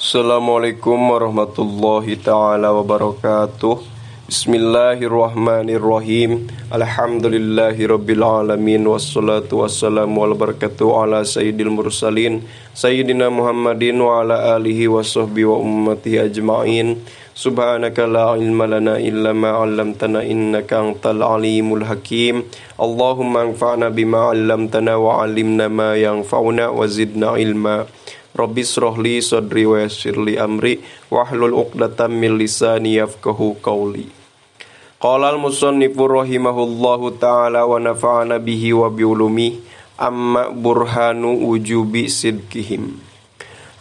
Assalamualaikum warahmatullahi ta'ala wabarakatuh. Bismillahirrahmanirrahim. Alhamdulillahi rabbil alamin. Wassalatu wassalamu ala barakatuh ala sayyidil mursalin Sayyidina Muhammadin wa ala alihi wa sahbihi wa ummatihi ajma'in. Subhanaka la ilma lana illa ma 'allamtana innaka antal alimul hakim. Allahumma anfa'na bima 'allamtana wa 'allimna ma yanfa'una wa zidna ilma. Rabbi srohli sodri wa yassirli amri wahlul uqdatam min lisani yafqahu qawli. Qala al-musannifu rahimahullahu ta'ala wa nafa'ana bihi wa biulumi. Amma burhanu wujubi sidkihim.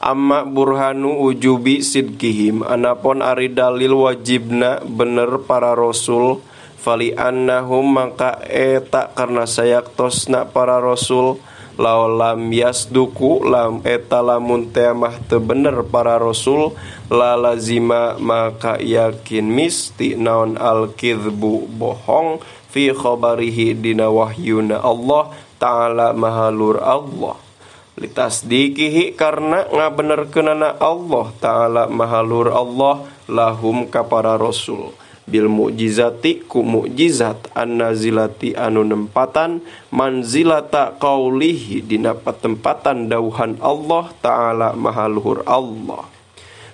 Amma burhanu wujubi sidkihim. Anapun ari dalil wajibna bener para rasul. Fali annahum maka eta karena sayaktosna para rasul. Laulam yasduku lam eta lamun temah teu bener para rasul la lazima maka yakin misti naon al kidbu bohong fi khabarihi dina wahyuna Allah ta'ala mahalur Allah litasdiqihi karena ngabenerkeunana Allah ta'ala mahalur Allah lahum ka para rasul bil mu'jizati ku mu'jizat an-nazilati anu nempatan manzilata qaulihi dina patempatan dauhan Allah ta'ala mahaluhur Allah.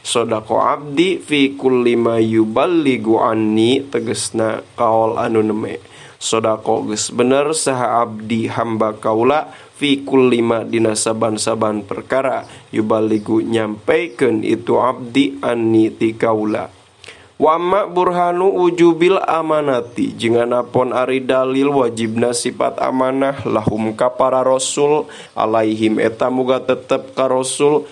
Sodako abdi fi kulli ma yuballigu anni tegesna kaul anu neme. Sodako geus bener saha abdi hamba kaula fi kulli ma dina saban-saban perkara yuballigu nyampaikeun itu abdi anni ti kaula. Wa ma burhanu wujubil amanati jenganapun ari dalil wajibna sifat amanah lahum ka para rasul alaihim eta muga tetep ka rasul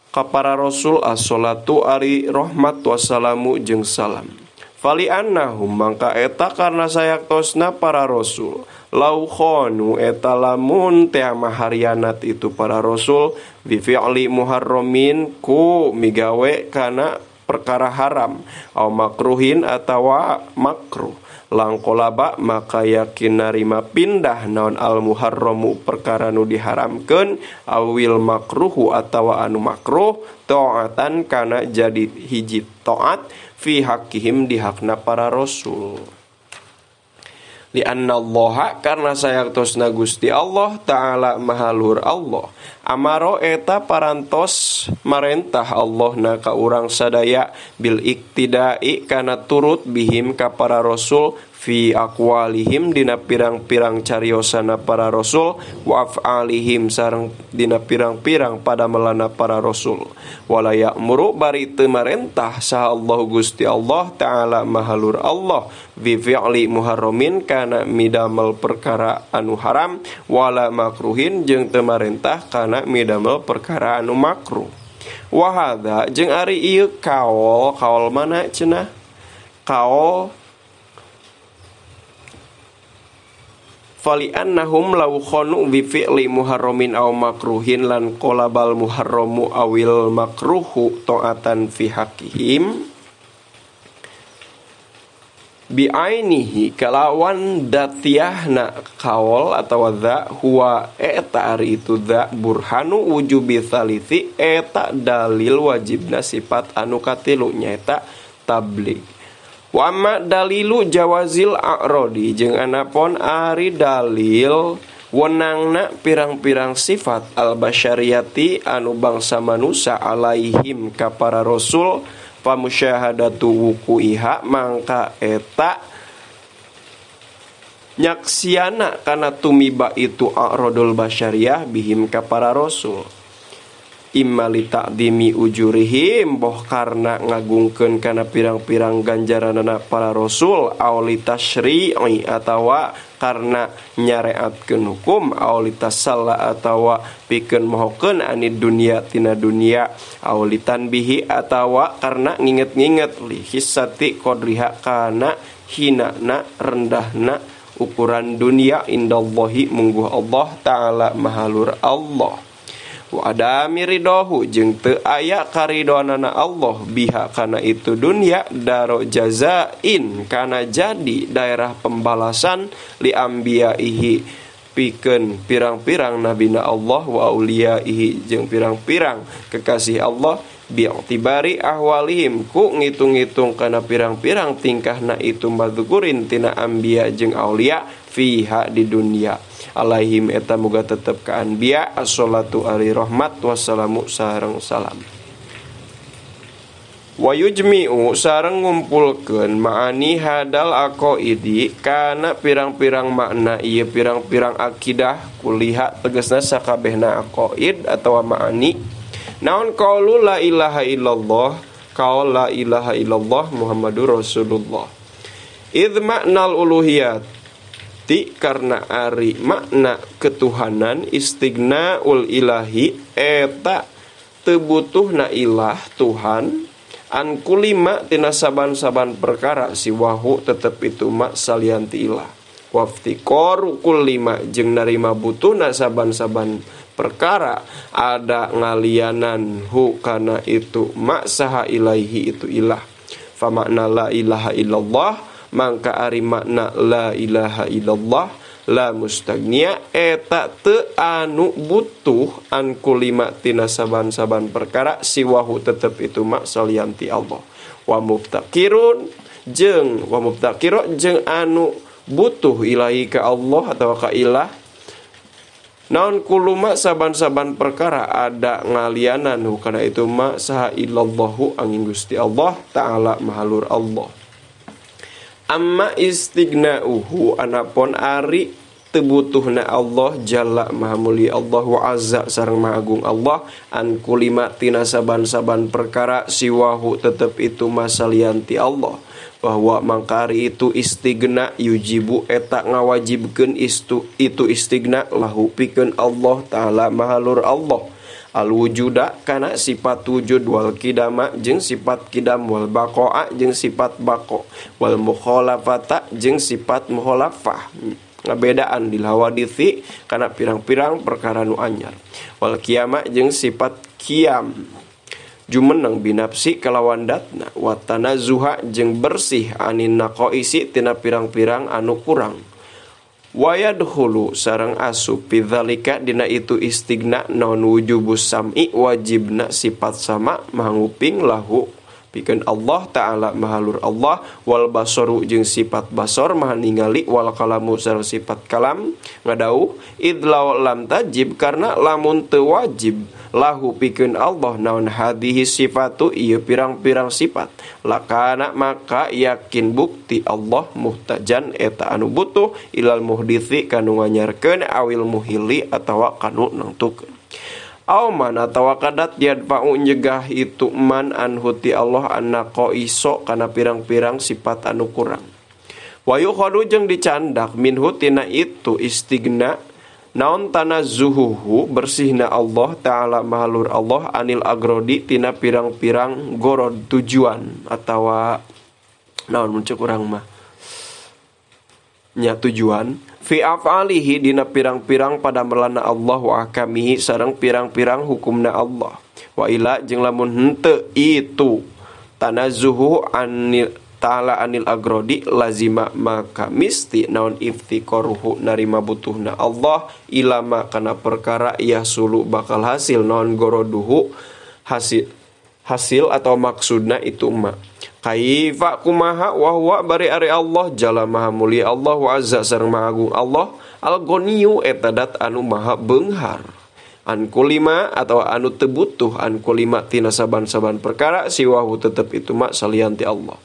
ka para rasul as-salatu ari rahmat wassalamu jeung salam. Fali annahum mangka eta karna sayaktosna para rasul lau khonu eta lamun teh maharianat itu para rasul bi fi'li muharramin ku migawe kana perkara haram au makruhin atawa makruh langkolaba maka yakin narima pindah naon al muharramu perkara nu diharamkeun awil makruhu atawa anu makruh taatan kana jadi hiji taat fi haqqihim di hakna para rasul. Li anna Allah karena sayaktosna Gusti Allah ta'ala mahalur Allah amaro eta parantos marentah Allah na ka urang sadaya bil iktidai kana turut bihim ka para rasul fi aqwalihim dina pirang-pirang cariosana para rasul wa af'alihim sareng dina pirang-pirang pada melana para rasul wala ya'muru bari teu marentah saha Allah Gusti Allah ta'ala mahalur Allah bi fi'li muharramin kana midamel perkara anu haram wala makruhin jeung teu marentah kana midamel perkara anu makruh. Wa hadza jeung ari ieu kaul mana cenah kaul fali annahum law khanu bi fi'li muharramin aw makruhin lan qalabal muharramu awil makruhu ta'atan fi haqqihim bi ainihi kalawan datiahna kaul atawa dza huwa eta ari itu dza burhanu wujubi salisi eta dalil wajibna sifat anu katilu nyaeta tabligh. Wa amma dalilu jawazil a'rodi jeung anapun ari dalil wenangna pirang-pirang sifat al-basyariyati anu bangsa manusia alaihim ka para rasul pamusyahadatu wuku'iha mangka eta nyaksiana kana tumiba itu a'rodul basyariyah bihim ka para rasul imma li ta'dimi ujurihim boh karena ngagungkeun kana pirang-pirang ganjaranana para rasul aw li tasyri'i atawa karena nyareatkeun hukum aw li tasalla atawa pikeun mohokeun anid dunya tina dunya aw li tanbihi atawa karena nginget-nginget li hissati qadriha kana hinana rendahna ukuran dunia indallahi mungguh Allah ta'ala mahalur Allah. Wa adami ridohu jeung teu aya karidoanana Allah biha kana itu dunya daro jazain kana jadi daerah pembalasan li ambiyaihi pikeun pirang-pirang nabina Allah wa auliyaihi jeung pirang-pirang kekasih Allah bi'tibari ahwalihim ku ngitung-ngitung kana pirang-pirang tingkahna itu madzukurin tina anbiya jeung aulia fiha di dunia alaihim eta muga tetep ka anbiya as-shalatu ali rahmat wassalamu sareng salam wa yujmi'u sareng ngumpulkeun ma'ani hadal aqaidi kana pirang-pirang makna ieu pirang-pirang akidah kuliha tegasna sakabehna aqaid atawa ma'ani naon qaulu la ilaha illallah qaul la ilaha illallah Muhammadur Rasulullah id maknal uluhiyati karena ari makna ketuhanan istignaul ilahi eta teu butuhna ilah Tuhan an kulima tina saban-saban perkara siwahu tetep itu mak salianti ilah waftiqor kulima jeung narima butuhna saban-saban perkara ada ngalianan hu kana itu mak saha ilaihi itu ilah fa makna la ilaha illallah mangka ari makna la ilaha illallah la mustagnia eta teu anu butuh an kulima tina saban-saban perkara siwahu tetep itu mak salianti Allah wa mubtaqirun jeung anu butuh ilahi ka Allah atau ka ilah naon kuluma saban-saban perkara ada ngalianan hukana itu ma saha illallahu angin Gusti Allah taala mahalur Allah amma istighna'uhu anapun ari tebutuhna Allah jalla maha mulia Allah wa azza sareng maha agung Allah an kulima tina saban-saban perkara siwahu tetep itu masalianti Allah bahwa mangkari itu istighna yujibu eta ngawajibkeun itu istighna lahu pikeun Allah taala mahalur Allah al wujuda kana sifat wujud wal kidama jeung sifat kidam wal baqa'a jeung sifat baqa wal mukhalafata jeung sifat mukhalafah ngabedaan di hawaditsi kana pirang-pirang perkara nu anyar wal qiyamah jeung sifat qiyam jumeneng binapsi kalawan datna watana zuha jeung bersih anin naqaisi tina pirang-pirang anu kurang wayadkhulu sareng asup pidzalika dina itu istighna naon wujubus sam'i wajibna sifat sama manguping lahu pikeun Allah taala mahalur Allah wal basaru jeung sifat basar maha ningali wal kalamu sareng sifat kalam ngadauh idlaw lam tajib karena lamun teu wajib lahu pikeun Allah naon hadhihi sifatu ieu pirang-pirang sifat lakana maka yakin bukti Allah muhtajan eta anu butuh ilal muhditsi kanu nganyarkeun awil muhili atawa kanu nengtukeun aw man atawa kadat yadfa'u nyegah itu man anhuti Allah annaqo iso kana pirang-pirang sifat anu kurang wa yukhadu jeung dicandak minhu tina itu istighna naon tanazzuhuhu bersihna Allah taala mahalur Allah anil agrodi tina pirang-pirang gorod tujuan atawa naon muncul kurang mah nya tujuan fi af'alihi dina pirang-pirang pada melana Allah wa ahkamihi sareng pirang-pirang hukumna Allah wa ila jeung lamun henteu itu tanazzuhu anil ta'ala anil agrodi lazima maka misti naon iftiqaruhu narima butuhna Allah ilama kana perkara yahsulu bakal hasil naon goroduhu hasil atau maksudna itu ma kaifa kumaha wa huwa bari ari Allah jalla maha mulia Allah wa azza sareng maha agung Allah al-ghaniyu eta dat anu maha beunghar an kulima atau anu teu butuh an kulima tina saban-saban perkara siwahu tetep itu mak salianti Allah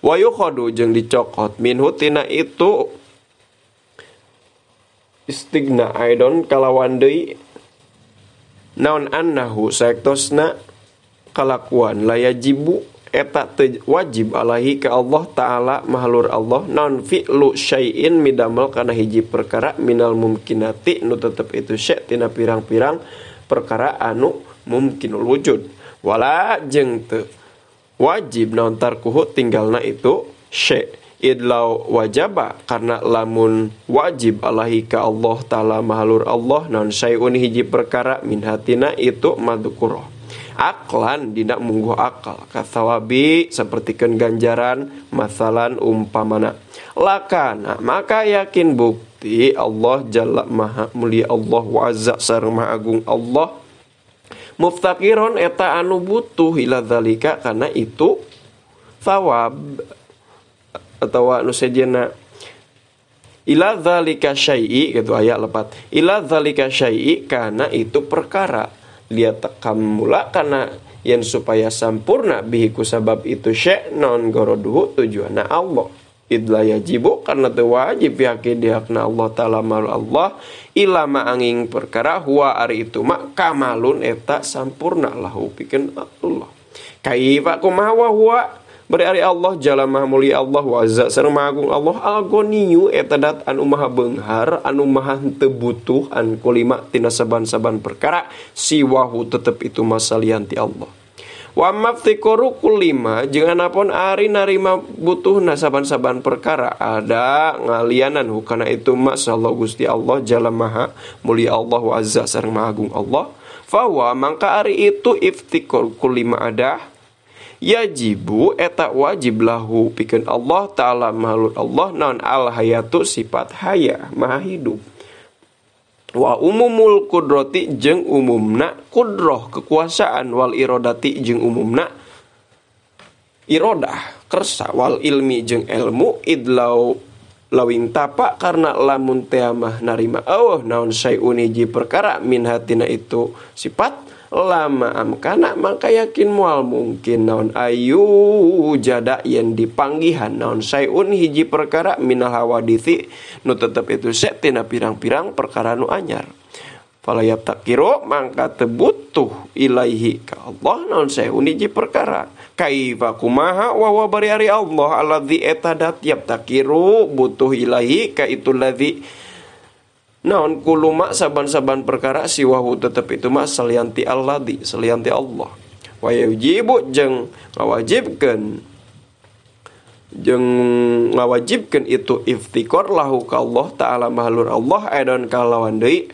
wa yukhadu jeung dicokot minhu tina itu istighna aidon kalawan deui naon annahu saektosna kalakuan layajibu eta teu wajib alaihi ka Allah taala mahalur Allah naon fi'lu syai'in midamel kana hiji perkara minal mumkinati nu tetep itu syai' tina pirang-pirang perkara anu mumkinul wujud wala jeung teu wajib naon tarkuhu tinggalna itu syai' idlaw wajaba karena lamun wajib alaihi ka Allah taala mahalur Allah naon syai'un hiji perkara min hatina itu madzukurah aklan dina mungguh akal kasawabi sapertikeun ganjaran masalan umpamana lakana maka yakin bukti Allah jalla maha mulia Allah wa azza sareng maha agung Allah Muftakiron eta anu butuh ila dzalika kana itu thawab atawa anu sejenna ila dzalika syai'i gitu aya lepat ila dzalika syai'i kana itu perkara liat kamula kana yen supaya sampurna bihi ku sabab itu syai' non goroduhu tujuanna Allah idla yajibu karena teu wajib yakin dihakna Allah taala mal Allah ilama angin perkara huwa ari itu mak kamalun eta sampurna lahu pikeun Allah kaifa kumaha huwa bari ari Allah jalla maha mulia Allah wa azza sareng maha agung Allah al-ghaniyu eta dat anu maha beunghar anu maha teu butuh an kulima tina saban-saban perkara siwahu tetep itu masalianti Allah wa maftikoru kulima jeung anapun ari narima butuhna saban-saban perkara ada ngalianan hukana itu masallah Gusti Allah jalla maha mulia Allah wa azza sareng maha agung Allah fawa mangka ari itu iftikor kulima ada yajibu eta wajib lahu pikeun Allah taala mahluk Allah naon al hayatu sifat haya maha hidup wa umumul kudrati jeung umumna kudroh kekuasaan wal irodati jeung umumna irodah kersa wal ilmi jeung ilmu idlau lawing tapa karena lamun teh mah narima naon sayun hiji perkara min hatina itu sifat lama amkana mangka yakin moal mungkin naon ayu jada yen dipanggihan naon sayun hiji perkara minal hawadithi nu tetep itu setina pirang-pirang perkara nu anyar falayab takiru mangka teu butuh ilaihi ka Allah naon sayun hiji perkara kaifa kumaha wa bari ari Allah alladzi etadat yab takiru butuh ilaihi ka itu ladzi naon kuluma saban-saban perkara siwahu tetep itu mah salianti alladzi salianti Allah wa yujibu jeung ngawajibkeun itu iftikor lahu ka Allah taala mahlur Allah aidon kalawan deui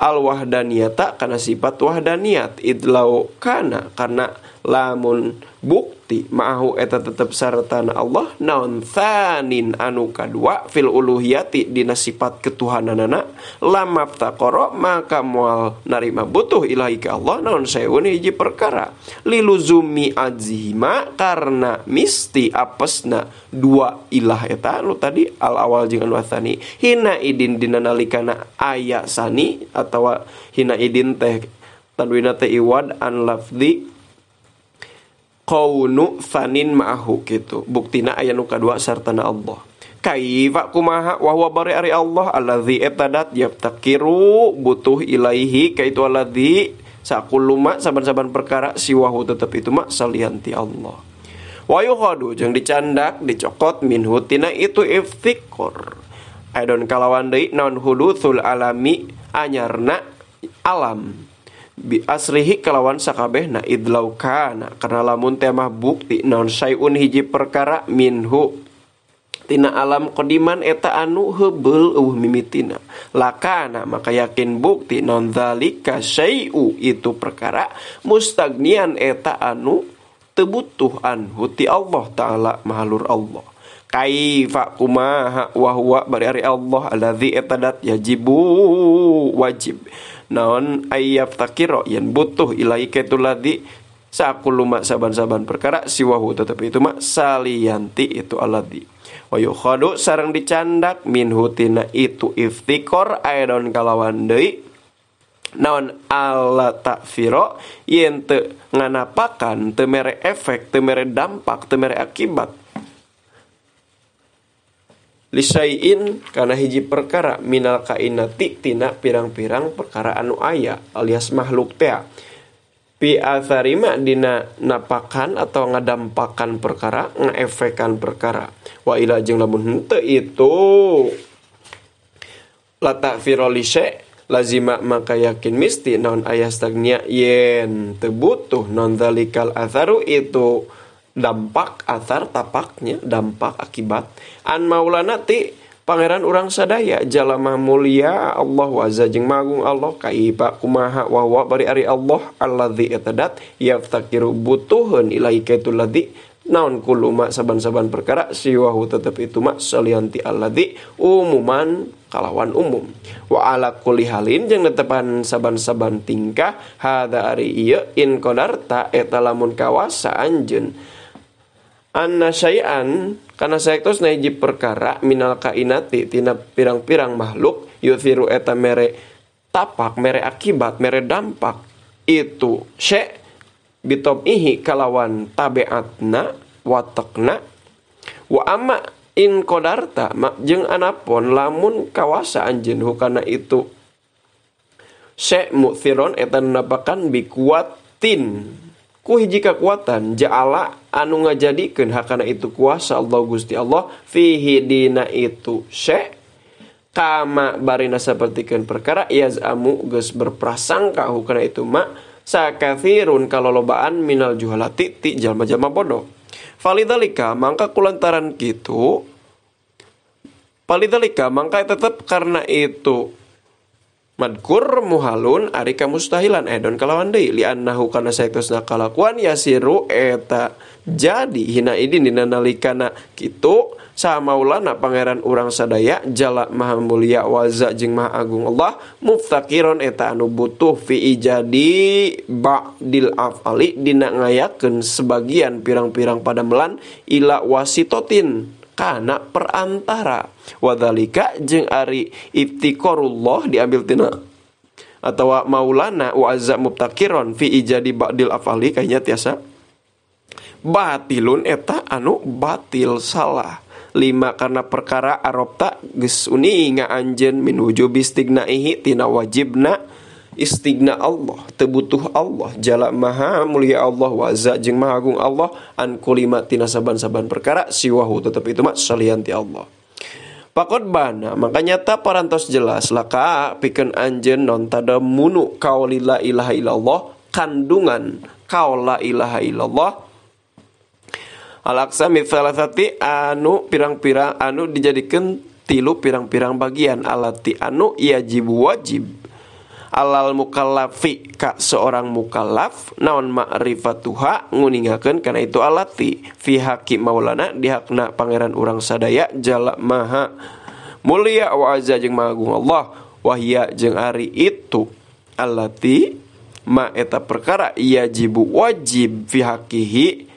al wahdaniyata kana sifat wahdaniyat idlau kana karena lamun bukti ma'ahu eta tetep saratana Allah naon tsanin anu kadua fil uluhiyati dina sifat ketuhananana lamaftaqara maka moal narima butuh ilahi ka Allah naon sayun hiji perkara liluzumi azima karena misti apesna dua ilah eta anu tadi al awal jeung anu tsani hina idin dina nalikana aya sani atawa hina idin teh tanwina teh iwad an lafzi qaunu fanin ma'ahu gitu buktina aya nu kadua sartana Allah kaifa kumaha wa huwa bari ari Allah allazi etadat yaftakiru butuh ilaihi kaitu allazi sakuluma saban-saban perkara siwahu tetep itu mak salianti Allah wa yukhadu jeung dicandak dicokot minhu tina itu iftikor aidon kalawan deui naon hudutsul alami anyarna alam bi asrihi kalawan sakabehna idlau kana karena lamun tema bukti naon sayun hiji perkara minhu tina alam qadiman eta anu heubeul mimitina lakana maka yakin bukti naon zalika syai'u itu perkara mustagnian eta anu teu butuh anhu ti Allah taala mahlur Allah kaifa kumaha wa huwa bari ari Allah allazi etadat yajibu wajib naon ayyaf takiro yen butuh ilai kaitu ladzi sakuluma saban-saban perkara siwahu tetep itu mak salianti itu alladzi wa yukhadu sareng dicandak minhu tina itu iftikor aidon kalawan deui naon alla ta'firo yen teu nganapakan teu mere efek teu mere dampak teu mere akibat lisaiin kana hiji perkara minal kainati tina pirang-pirang perkara anu aya alias makhluk teh pi atharima dina napakan atau ngadampakan perkara ngaefekan perkara wa ila jeung lamun henteu itu la ta'firo lisai lazima maka yakin misti naon aya stagnia yen teu butuh non zalikal atharu itu dampak athar tapaknya dampak akibat an maulana ti pangeran urang sadaya jalla maha mulia Allah wa azza jeung magung Allah kaifa kumaha wa bari ari Allah allazi etadat yaftakiru butuhun ilai kaitul ladzi naon kullu ma saban-saban perkara siwahu tetep itu ma salianti alladzi umuman kalawan umum wa ala kulli halin jeung netepan saban-saban tingkah hada ari ieu in qadarta eta lamun kawasa anjeun anna syai'an kana saektosna hiji perkara minal kainati tina pirang-pirang makhluk yuthiru eta mere tapak mere akibat mere dampak itu syai' bitobihi kalawan tabeatna watakna wa amma in qadarta jeung anapun lamun kawasa anjeun hukana itu syai' mu'thiron eta napakan bi kuatin ku hiji kekuatan ja'ala anu ngajadikeun hakana itu kuasa Allah Gusti Allah fihi dina itu syai' kama barina sapertikeun perkara yazamu geus berprasangka hukana itu sakathirun kalolobaan minal juhalati ti jalma-jalma bodoh. Falidalika mangka kulantaran kitu palidalika mangka tetep karena itu madkur muhalun ari kamustahilan edon kalawan deui li annahu kana saektosna kalakuan yasiru eta jadi hina idin dina nalikana kitu sa maulana pangeran urang sadaya jala maha mulia waza jeung maha agung Allah muftakiron eta anu butuh fi ijadi ba'dil afali dina ngayakeun sebagian pirang-pirang padamelan ila wasitotin kana perantara wadhalika jeung ari iftiqarullah diambil tina atawa maulana wa azza muftakiron fi ijadi ba'dil afali kaynya tiasa batilun eta anu batil salah lima karena perkara arabta geus uninga anjeun min wujubi istighnaihi tina wajibna istigna Allah teu butuh Allah jalla maha mulia Allah wa azza jeung maha agung Allah an kulima tina saban-saban perkara siwahu tetep itu mah salianti Allah Pakot bana makanya ta parantos jelas laka pikeun anjeun non tadamunu qauli la ilaha illallah kandungan qaul la ilaha illallah alaksa mitsalasati anu pirang-pirang anu dijadikeun tilu pirang-pirang bagian alati anu yajibu wajib alal mukallafi ka seorang mukallaf naon ma'rifatuha nguningakeun kana itu alati fi haqi maulana di hakna pangeran urang sadaya jalla maha mulia wa azza jeung maha agung Allah wahia jeung ari itu alati ma eta perkara yajibu wajib fi haqihi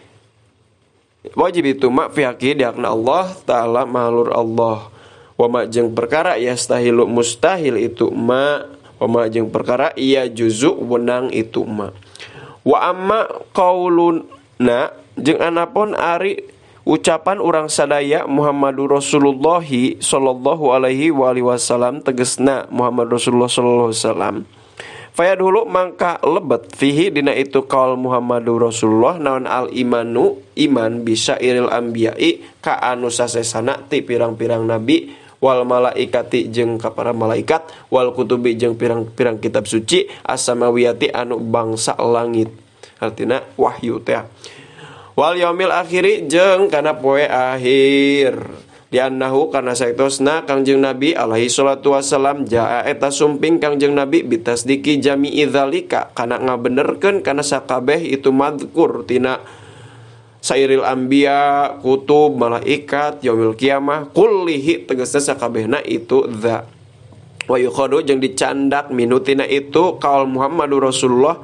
wajib itu mak fihaki diakna Allah ta'ala mahlur Allah wa ma jeung perkara yastahilu mustahil itu ma wa ma jeung perkara iya juzu wenang itu ma wa amma qauluna jeung anapun ari ucapan urang sadaya Muhammadur Rasulullah sallallahu alaihi wa alihi wasallam tegasna Muhammad Rasulullah sallallahu alaihi wasallam faya dulu mangka lebet fihi dina itu qaul Muhammadur Rasulullah naon al imanu iman bisa iril anbiya'i ka anu sasesana ti pirang-pirang nabi wal malaikati jeung ka para malaikat wal kutubi jeung pirang-pirang kitab suci as-samawiyati anu bangsa langit artina wahyu teh wal yaumil akhiri jeung kana poe akhir di annahu kana saektosna Kangjeng Nabi alaihi salatu wasalam jaa eta sumping Kangjeng Nabi bitasdiki jami'i dzalika kana ngabenerkeun kana sakabeh itu madzkur tina sairil anbiya kutub malaikat yaumil kiamah kullihi tegasna sakabehna itu dza wa yukhadu jeung dicandak minutina itu qaul Muhammadur Rasulullah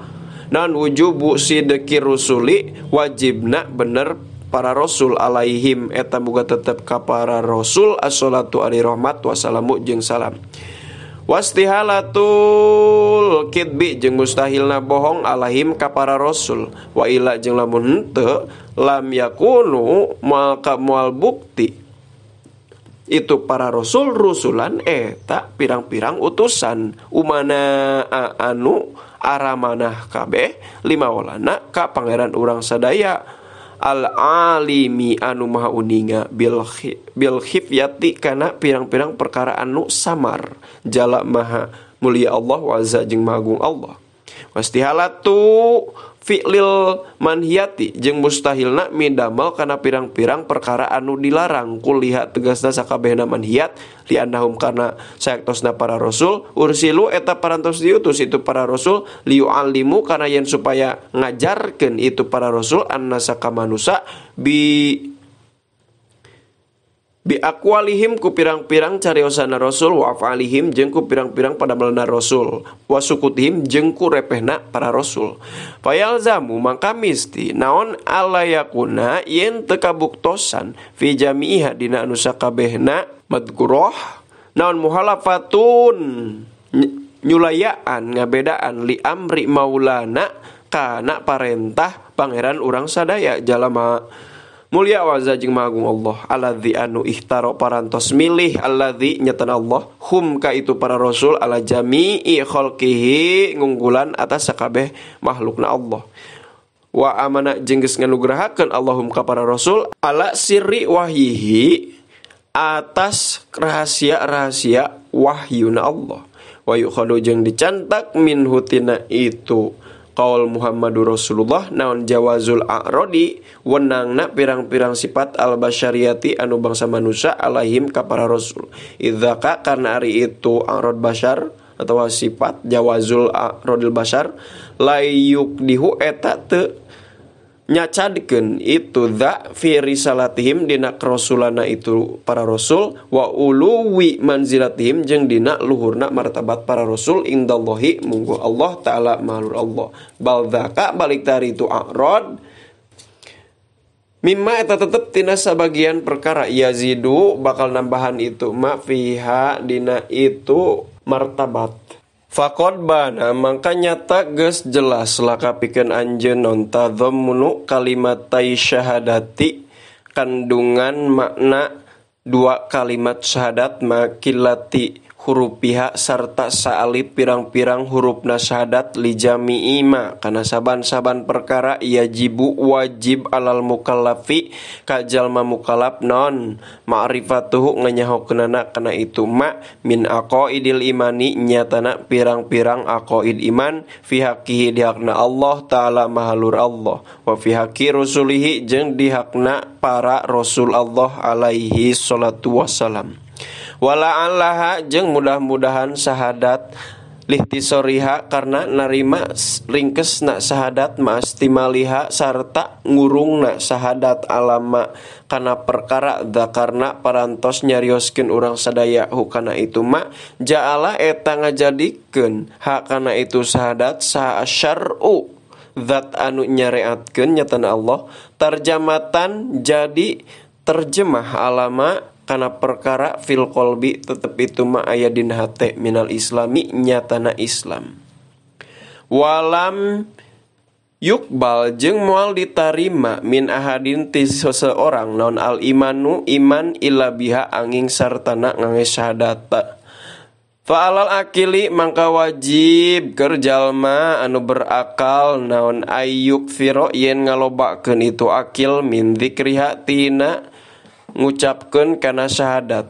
nan wujubu sidqi rusuli wajibna bener para rasul alaihim eta muga tetep ka para rasul assalatu ari rahmat wassalamu jeung salam wastihalatul kidbi jeung mustahilna bohong alaihim ka para rasul wa ila jeung lamun henteu lam yakunu maka moal bukti itu para rasul rusulan eta pirang-pirang utusan umana anu aramanah kabeh lima walana ka pangeran urang sadaya al-alimi anu maha uninga bil khifyati kana pirang-pirang perkara anu samar jalla maha mulia Allah wa azza jeung maha agung Allah wastihalatu fi'lil manhiyati jeung mustahilna midamel kana pirang-pirang perkara anu dilarang kuliha tegasna sakabehna manhiyat li annahum kana sayaktosna para rasul ursilu eta parantos diutus itu para rasul liu'allimu kana yen supaya ngajarkeun itu para rasul annasa ka manusa bi aqwalihim ku pirang-pirang cariosana rasul wa afalihim jeung ku pirang-pirang padamelna rasul wa sukutihim jeung ku repehna para rasul fayalzamu maka misti naon alayakuna yen teu kabuktosan fi jami'iha dina anu sakabehna madkurah naon muhalafatun nyulayaan ngabedaan li amri maulana kana parentah pangeran urang sadaya jalama mulia waza jeung magung Allah alladzi anu ihtaro parantos milih alladzi nyatan Allah hum ka itu para rasul ala jami'i khalqihi ngunggulan atas sakabeh makhlukna Allah wa amana jeung geus nganugrahakeun Allahum ka para rasul ala sirri wahyihi atas rahasia-rahasia wahyuna Allah wa yukhadu jeung dicantak min hutina itu qaul Muhammadur Rasulullah naon jawazul a'radi wenangna pirang-pirang sifat al-basyariyati anu bangsa manusia alaihim ka para rasul idzaka karena ari itu a'rad basyar atau sifat jawazul a'radil basyar layuk dihu eta teu nyacadkeun itu dza fi risalatihim dina rasulana itu para rasul wa uluwi manzilatihim jeung dina luhurna martabat para rasul indallahi munggu Allah taala mahlur Allah bal dzaka balik tari itu a'rad mimma eta tetep tina sabagian perkara yazidu bakal nambahan itu ma fiha dina itu martabat faqad bana mangka nyata geus jelas laka pikeun anjeun non tadhammunu kalimatai syahadati kandungan makna dua kalimat syahadat makilati hurufiha sarta saalip pirang-pirang hurufna syahadat li jami'i ma kana saban-saban perkara yajibu wajib alal mukallafi ka jalma mukallaf non ma'rifatuhu nganyahokeunana kana itu ma min aqaidil imani nyatana pirang-pirang aqaid iman fi haqqihi dihaqna Allah taala mahalur Allah wa fi haqqi rusulihi jeung dihaqna para rasul Allah alaihi salatu wassalam wala allaha jeung mudah-mudahan syahadat lihtisoriha karena narima ringkesna syahadat mastimaliha sarta ngurungna syahadat alama kana perkara dzakarna parantos nyarioskeun urang sadaya hukana itu ma ja'ala eta ngajadikeun hakana itu syahadat sa syar'u zat anu nyareatkeun nyatana Allah tarjamatan jadi terjemah alama kana perkara fil qalbi tetep itu ma aya dina hate minal islami nyatana Islam walam yukbal jeung moal ditarima min ahadin ti seseorang naon al imanu iman illa biha angin sartana ngangge syahadat fa'alal akili mangka wajib keur jalma anu berakal naon ayyuk firo yen ngalobakeun itu akil min dzikriha tina ngucapkeun kana syahadat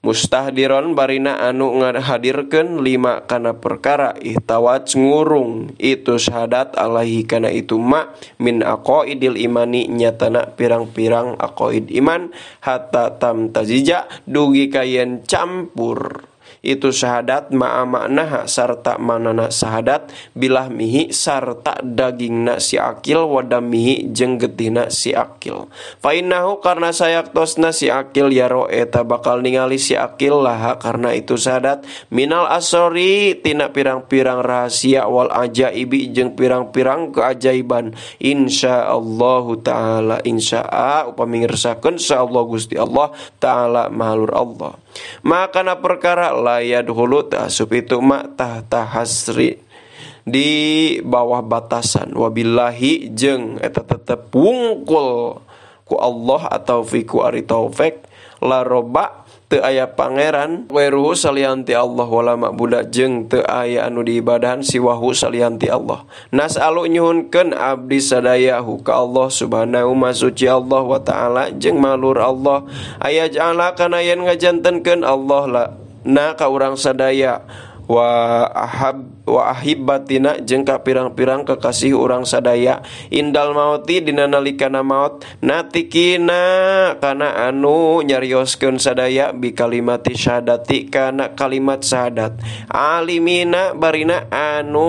mustahdiron barina anu ngahadirkeun lima kana perkara ihtawat ngurung itu syahadat alaihi kana itu ma min aqaidil imani nyatana pirang-pirang aqaid iman hatta tamtazija dugi kayen campur itu syahadat ma'a maknaha sarta manana syahadat bilah mihi sarta dagingna si akil wadamihi jeung getihna si akil fa innahu karna sayaktosna si akil yaro eta bakal ningali si akil laha karna itu syahadat minal asori tina pirang-pirang rahasia wal ajaibi jeung pirang-pirang keajaiban insyaallah taala insyaa upami ngersakakeun insyaallah Gusti Allah taala mahalur Allah maka na perkara layad hulu ta'asub itu ma tahta hasri di bawah batasan wabillahi jeung eta tetep wungkul ku Allah atau fiku ari taufik la roba teu aya pangeran weruhu salianti Allah wala ma'buda jeung teu aya anu diibadahan siwahu salianti Allah nas'alu nyuhunkeun abdi sadayahu ka Allah subhanahu ma suci Allah wa ta'ala jeung malur Allah aya ja'ala kana yen ngajantenkeun Allah la na ka urang sadaya wa ahibbatina jeung ka pirang-pirang kekasih urang sadaya indal mauti dina nalikana maut natikina kana anu nyarioskeun sadaya bi kalimati syahadati kana kalimat syahadat alimina barina anu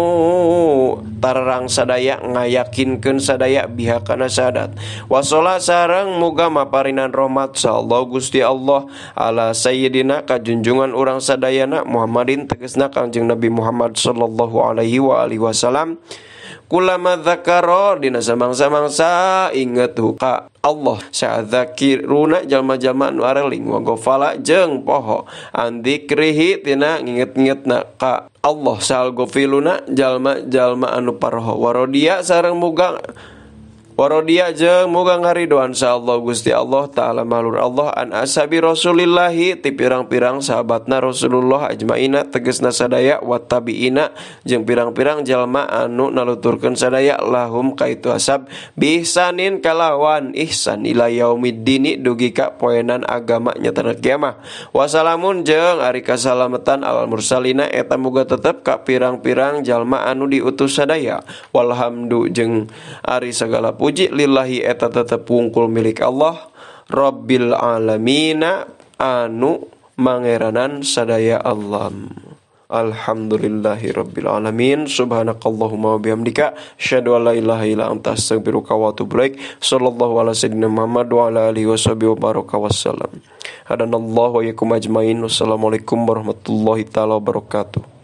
tararang sadaya ngayakinkeun sadaya biha kana syahadat wasola sareng muga maparinan rahmat sallallahu Gusti Allah ala sayyidina kajunjungan urang sadayana Muhammadin tegasna Kangjeng Nabi Muhammad sallallahu alaihi wa alihi wasallam kulama dzakara dina samangsa-mangsa inget ka Allah sa'adzakiruna jalma-jalma anu areling wa ghafala jeung poho andikrihi tina nginget-ngingetna ka Allah sal ghafiluna jalma-jalma anu paroho warodia sareng muga warodia jeung muga ngaridoan insyaallah Gusti Allah taala malur Allah an ashabi Rasulillahi ti pirang-pirang sahabatna Rasulullah ajmaina tegasna sadaya wat tabiina jeung pirang-pirang jalma anu naluturkeun sadaya lahum kaitu ashab bihsanin kalawan ihsan ila yaumiddini dugi ka poenan agama nyatana kiamah wasalamun jeung ari kasalametan alal mursalina eta muga tetep ka pirang-pirang jalma anu diutus sadaya walhamdu jeung ari sagala puji lillahi eta tetep wungkul milik Allah Rabbil alamina anu mangeranan sadaya Allah. Alhamdulillahi rabbil alamin. Subhanakallahumma wa bihamdika asyhadu an la ilaha illa anta astaghfiruka wa atubu ilaik. Sallallahu ala sayyidina Muhammad wa ala alihi washabihi wa baraka wassalam. Hadanallahu wa iyyakum ajmain. Wassalamualaikum warahmatullahi taala wabarakatuh.